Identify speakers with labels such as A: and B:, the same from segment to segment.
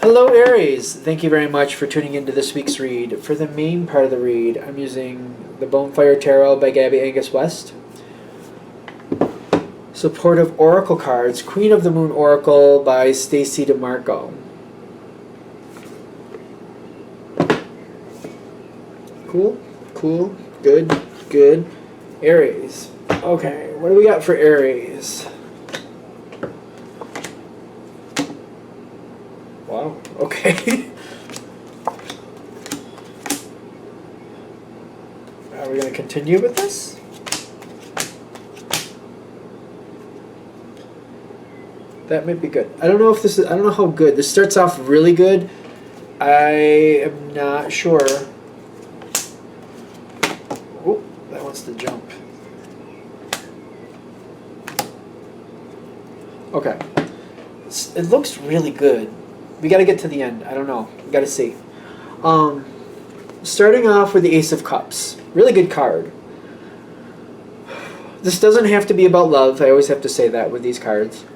A: Hello Aries, thank you very much for tuning into this week's read. For the main part of the read, I'm using the Bonefire Tarot by Gabby Angus West. Supportive Oracle cards, Queen of the Moon Oracle by Stacey DeMarco. Cool, good. Aries. Okay, what do we got for Aries? Wow, okay. Are we going to continue with this? That might be good. I don't know if this is, I don't know how good. This starts off really good. I am not sure. Oh, that wants to jump. Okay. It looks really good. We got to get to the end. I don't know. We got to see. Starting off with the Ace of Cups. Really good card. This doesn't have to be about love. I always have to say that with these cards.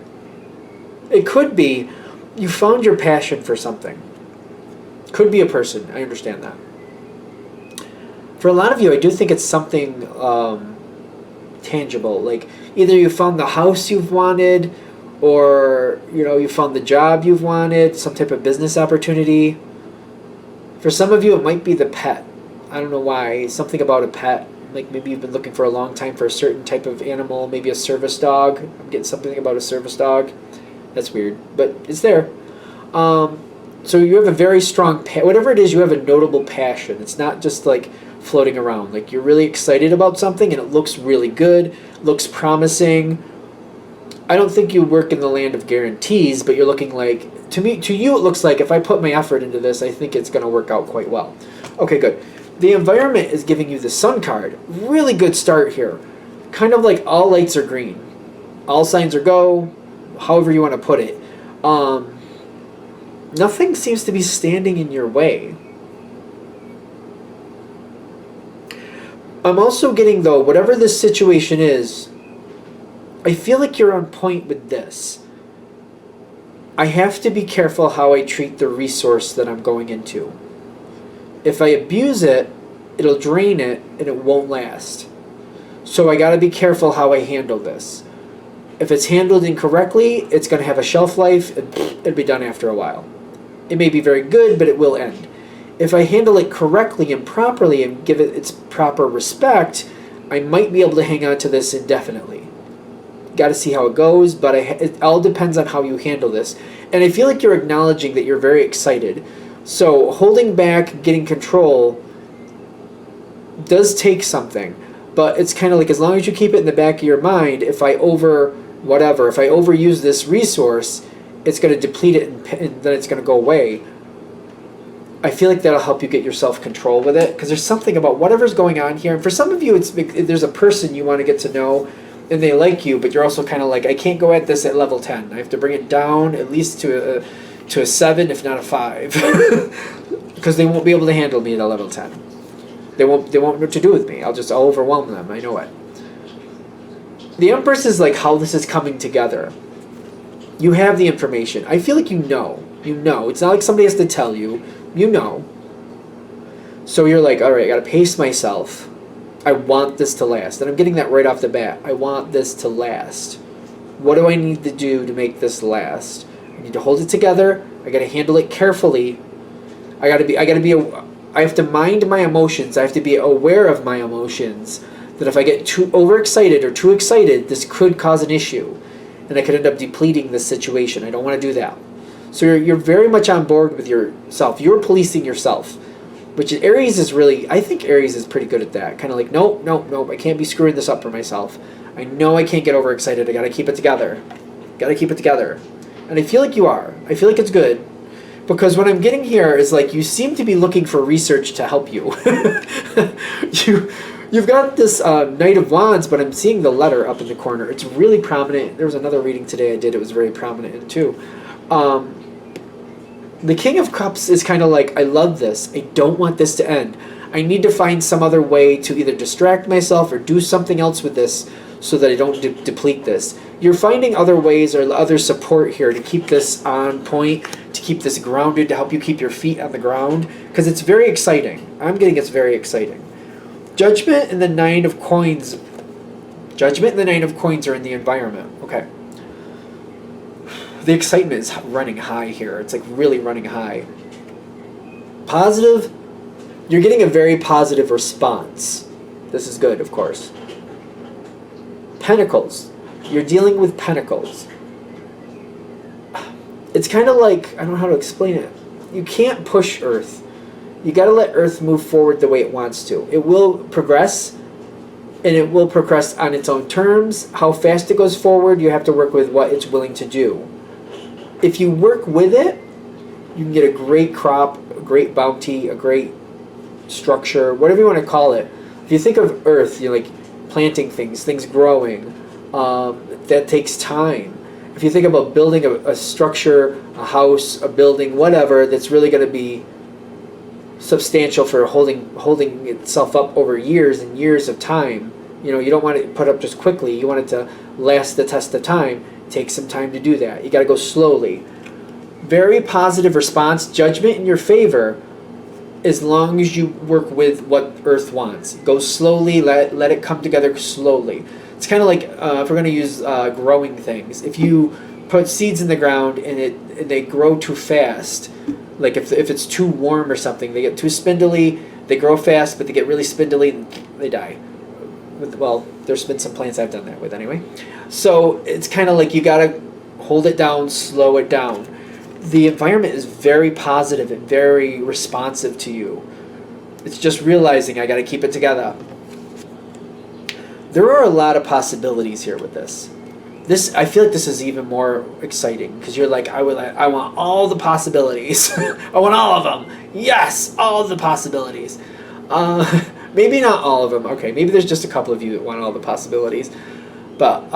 A: It could be you found your passion for something. Could be a person. I understand that. For a lot of you, I do think it's something tangible. Like either you found the house you've wanted, or you found the job you've wanted, some type of business opportunity. For some of you, it might be the pet. I don't know why. Something about a pet. Like maybe you've been looking for a long time for a certain type of animal, maybe a service dog. I'm getting something about a service dog. That's weird, but it's there. So you have a very strong, whatever it is, you have a notable passion. It's not just like floating around. Like you're really excited about something and it looks really good, looks promising. I don't think you work in the land of guarantees, but you're looking like, to you it looks like if I put my effort into this, I think it's going to work out quite well. Okay, good. The environment is giving you the Sun card. Really good start here. Kind of like all lights are green. All signs are go, however you want to put it. Nothing seems to be standing in your way. I'm also getting, though, whatever this situation is, I feel like you're on point with this. I have to be careful how I treat the resource that I'm going into. If I abuse it, it'll drain it and it won't last. So I got to be careful how I handle this. If it's handled incorrectly, it's going to have a shelf life and it'll be done after a while. It may be very good, but it will end. If I handle it correctly and properly and give it its proper respect, I might be able to hang on to this indefinitely. Got to see how it goes, but it all depends on how you handle this. And I feel like you're acknowledging that you're very excited. So holding back, getting control does take something. But it's kind of like as long as you keep it in the back of your mind, if I overuse this resource, it's going to deplete it and then it's going to go away. I feel like that'll help you get your self-control with it, because there's something about whatever's going on here. And for some of you, there's a person you want to get to know, and they like you, but you're also kind of like, I can't go at this at level 10. I have to bring it down at least to a 7, if not a 5, because they won't be able to handle me at a level 10. They won't know what to do with me. I'll overwhelm them. I know it. The Empress is like how this is coming together. You have the information. I feel like you know. You know. It's not like somebody has to tell you. You know. So you're like, all right, I got to pace myself. I want this to last. And I'm getting that right off the bat. I want this to last. What do I need to do to make this last? I need to hold it together. I got to handle it carefully. I have to mind my emotions. I have to be aware of my emotions. That if I get too overexcited or too excited, this could cause an issue. And I could end up depleting this situation. I don't want to do that. So you're very much on board with yourself. You're policing yourself. Which Aries is really, I think Aries is pretty good at that. Kind of like, nope, I can't be screwing this up for myself. I know I can't get overexcited. I got to keep it together. And I feel like you are. I feel like it's good. Because what I'm getting here is like, you seem to be looking for research to help you. You've got this Knight of Wands, but I'm seeing the letter up in the corner. It's really prominent. There was another reading today I did. It was very prominent in too. The King of Cups is kind of like, I love this. I don't want this to end. I need to find some other way to either distract myself or do something else with this so that I don't deplete this. You're finding other ways or other support here to keep this on point, to keep this grounded, to help you keep your feet on the ground, because it's very exciting. I'm getting it's very exciting. Judgment and the Nine of Coins. Judgment and the Nine of Coins are in the environment. Okay. The excitement is running high here. It's like really running high. Positive. You're getting a very positive response. This is good, of course. Pentacles. You're dealing with pentacles. It's kind of like, I don't know how to explain it. You can't push Earth. You got to let Earth move forward the way it wants to. It will progress, and it will progress on its own terms. How fast it goes forward, you have to work with what it's willing to do. If you work with it, you can get a great crop, a great bounty, a great structure, whatever you want to call it. If you think of Earth, you're like planting things growing, that takes time. If you think about building a structure, a house, a building, whatever, that's really going to be substantial for holding itself up over years and years of time, you don't want it put up just quickly. You want it to last the test of time. Take some time to do that. You got to go slowly. Very positive response, judgment in your favor, as long as you work with what Earth wants. Go slowly, let it come together slowly. It's kind of like, if we're going to use growing things, if you put seeds in the ground and they grow too fast, like if it's too warm or something, they get too spindly, they grow fast, but they get really spindly and they die. Well, there's been some plants I've done that with anyway. So it's kind of like you got to hold it down, slow it down. The environment is very positive and very responsive to you. It's just realizing I got to keep it together. There are a lot of possibilities here with this. I feel like this is even more exciting because you're like, I want all the possibilities. I want all of them. Yes, all of the possibilities. Maybe not all of them. Okay, maybe there's just a couple of you that want all the possibilities. But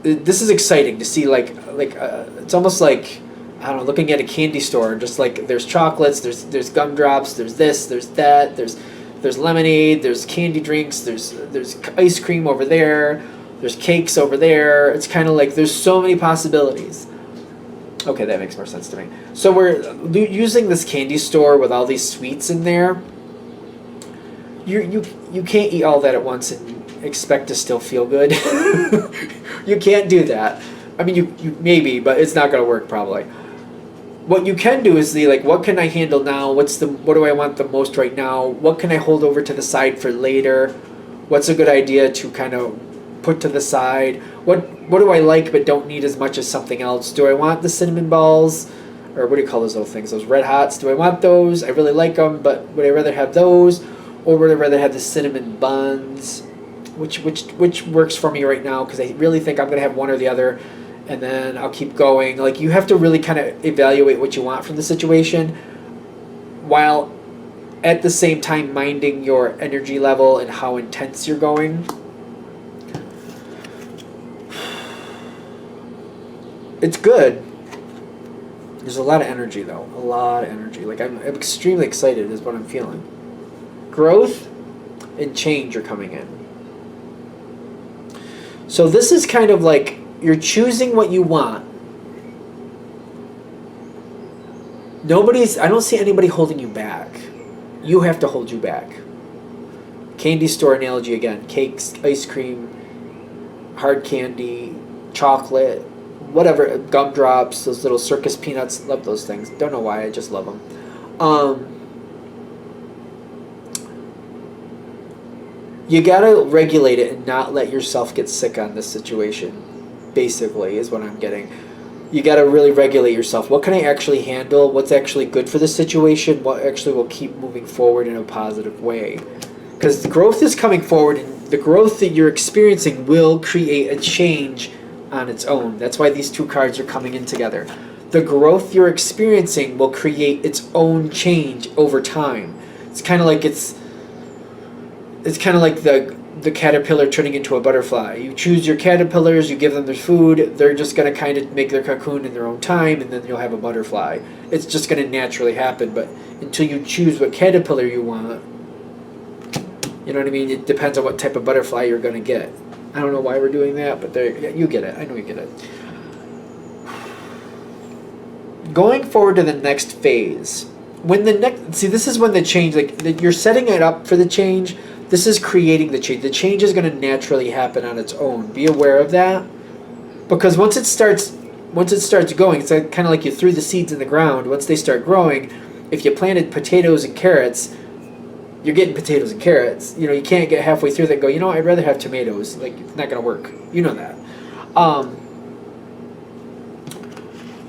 A: this is exciting to see. It's almost like, I don't know, looking at a candy store. Just like there's chocolates, there's gumdrops, there's this, there's that, there's lemonade, there's candy drinks, there's ice cream over there, there's cakes over there. It's kind of like there's so many possibilities. Okay, that makes more sense to me. So we're using this candy store with all these sweets in there. You can't eat all that at once and expect to still feel good. You can't do that. I mean, you maybe, but it's not going to work probably. What you can do is what can I handle now? What do I want the most right now? What can I hold over to the side for later? What's a good idea to kind of put to the side? What do I like but don't need as much as something else? Do I want the cinnamon balls? Or what do you call those little things? Those Red Hots? Do I want those? I really like them, but would I rather have those? Or would I rather have the cinnamon buns? Which works for me right now, because I really think I'm going to have one or the other, and then I'll keep going. Like, you have to really kind of evaluate what you want from the situation, while at the same time minding your energy level and how intense you're going. It's good. There's a lot of energy, though. A lot of energy. Like, I'm extremely excited is what I'm feeling. Growth and change are coming in. So this is kind of like you're choosing what you want. I don't see anybody holding you back. You have to hold you back. Candy store analogy again. Cakes, ice cream, hard candy, chocolate, whatever, gumdrops, those little circus peanuts. Love those things. Don't know why, I just love them. You gotta regulate it and not let yourself get sick on this situation, basically, is what I'm getting. You gotta really regulate yourself. What can I actually handle? What's actually good for the situation? What actually will keep moving forward in a positive way? Because the growth is coming forward, and the growth that you're experiencing will create a change on its own. That's why these two cards are coming in together. The growth you're experiencing will create its own change over time. It's kind of like the caterpillar turning into a butterfly. You choose your caterpillars, you give them their food, they're just going to kind of make their cocoon in their own time, and then you'll have a butterfly. It's just going to naturally happen, but until you choose what caterpillar you want, you know what I mean? It depends on what type of butterfly you're going to get. I don't know why we're doing that, but you get it. I know you get it. Going forward to the next phase. When the next, see, this is when the change, like you're setting it up for the change. This is creating the change. The change is going to naturally happen on its own. Be aware of that, because once it starts going, it's kind of like you threw the seeds in the ground. Once they start growing, if you planted potatoes and carrots, you're getting potatoes and carrots. You know, you can't get halfway through that and go, you know, I'd rather have tomatoes. Like, it's not going to work. You know that.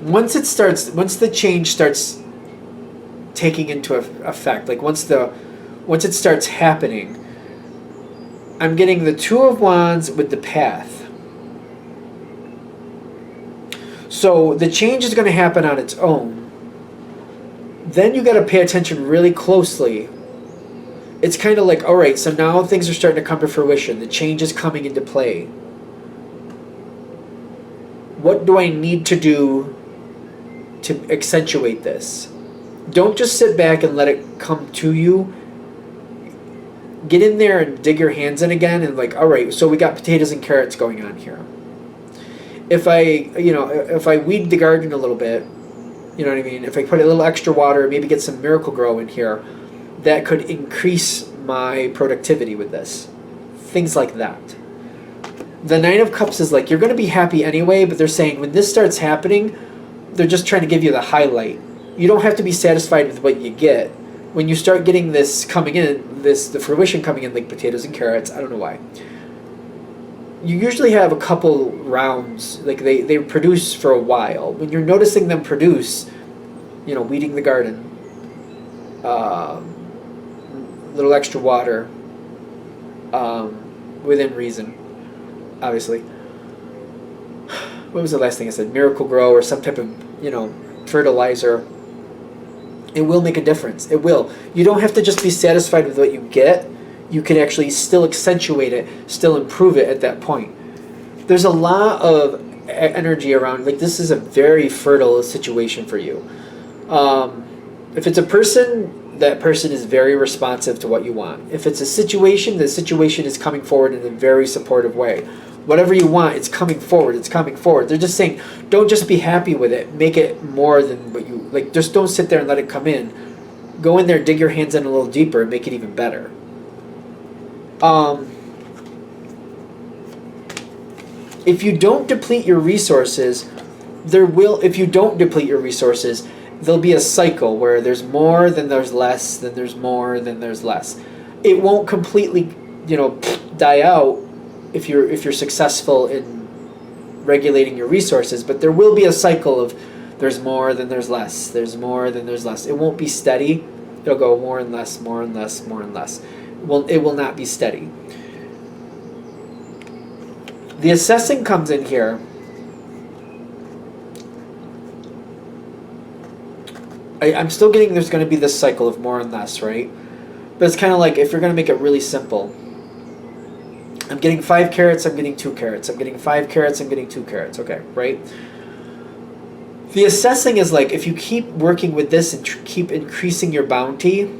A: Once the change starts taking into effect, like once it starts happening, I'm getting the Two of Wands with the Path. So the change is going to happen on its own. Then you got to pay attention really closely. It's kind of like, all right, so now things are starting to come to fruition. The change is coming into play. What do I need to do to accentuate this? Don't just sit back and let it come to you. Get in there and dig your hands in again and like, all right, so we got potatoes and carrots going on here. If I weed the garden a little bit, you know what I mean? If I put a little extra water, maybe get some Miracle Grow in here, that could increase my productivity with this. Things like that. The Nine of Cups is like, you're going to be happy anyway, but they're saying when this starts happening, they're just trying to give you the highlight. You don't have to be satisfied with what you get. When you start getting this coming in, the fruition coming in, like potatoes and carrots, I don't know why. You usually have a couple rounds, like they produce for a while. When you're noticing them produce, you know, weeding the garden, little extra water, within reason, obviously. What was the last thing I said? Miracle Grow or some type of, you know, fertilizer. It will make a difference. It will. You don't have to just be satisfied with what you get. You can actually still accentuate it, still improve it at that point. There's a lot of energy around. Like, this is a very fertile situation for you. If it's a person, that person is very responsive to what you want. If it's a situation, the situation is coming forward in a very supportive way. Whatever you want, it's coming forward. It's coming forward. They're just saying, don't just be happy with it. Make it more than what you like. Just don't sit there and let it come in. Go in there, dig your hands in a little deeper, and make it even better. If you don't deplete your resources, if you don't deplete your resources, there'll be a cycle where there's more, then there's less, then there's more, then there's less. It won't completely, die out if you're successful in regulating your resources, but there will be a cycle of there's more, then there's less, there's more, then there's less. It won't be steady. It'll go more and less, more and less, more and less. It will not be steady. The assessing comes in here. I'm still getting there's going to be this cycle of more and less, right? But it's kind of like if you're going to make it really simple. I'm getting 5 carrots, I'm getting 2 carrots. I'm getting 5 carrots, I'm getting 2 carrots. Okay, right? The assessing is like if you keep working with this and keep increasing your bounty,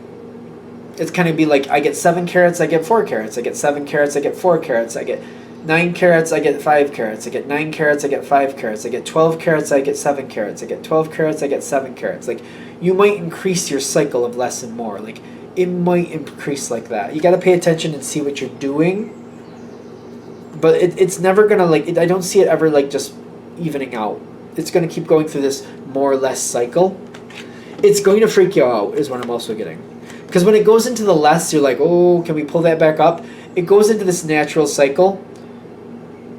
A: it's kind of be like I get 7 carrots, I get 4 carrots. I get 7 carrots, I get 4 carrots. I get 9 carrots, I get 5 carrots. I get 9 carrots, I get 5 carrots. I get 12 carrots, I get 7 carrots. I get 12 carrots, I get 7 carrots. Like, you might increase your cycle of less and more. Like, it might increase like that. You got to pay attention and see what you're doing. But it's never going to, I don't see it ever, just evening out. It's going to keep going through this more or less cycle. It's going to freak you out, is what I'm also getting. Because when it goes into the less, you're like, oh, can we pull that back up? It goes into this natural cycle.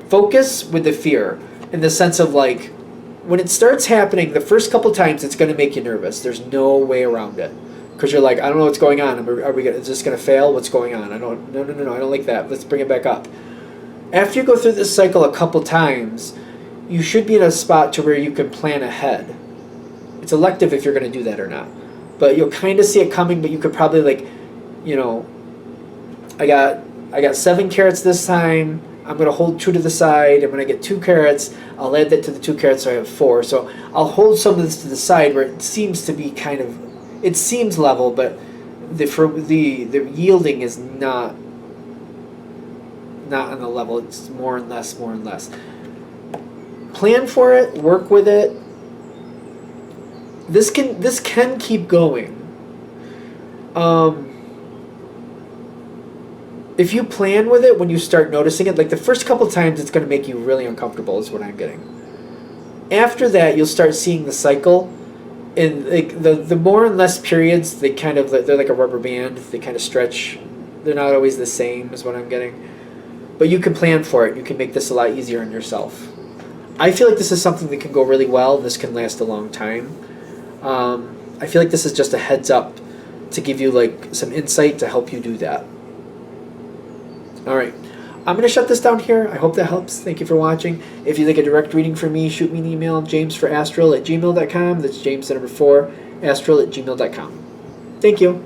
A: Focus with the fear in the sense of when it starts happening, the first couple times it's going to make you nervous. There's no way around it because you're like, I don't know what's going on. Is this going to fail? What's going on? No, I don't like that. Let's bring it back up. After you go through this cycle a couple times, you should be in a spot to where you can plan ahead. It's elective if you're going to do that or not, but you'll kind of see it coming. But you could probably I got 7 carrots this time. I'm going to hold 2 to the side, and when I get 2 carrots, I'll add that to the 2 carrots, so I have 4. So I'll hold some of this to the side where it seems to be it seems level, but the yielding is not on the level. It's more and less, more and less. Plan for it, work with it, this can keep going. If you plan with it, when you start noticing it, like the first couple times, it's going to make you really uncomfortable. Is what I'm getting. After that, you'll start seeing the cycle, and like the more and less periods, they're like a rubber band. They kind of stretch. They're not always the same. Is what I'm getting. But you can plan for it. You can make this a lot easier on yourself. I feel like this is something that can go really well. This can last a long time. I feel like this is just a heads up to give you like some insight to help you do that. All right. I'm going to shut this down here. I hope that helps. Thank you for watching. If you'd like a direct reading from me, shoot me an email, jamesforastral@gmail.com. That's James, the number 4, astral@gmail.com. Thank you.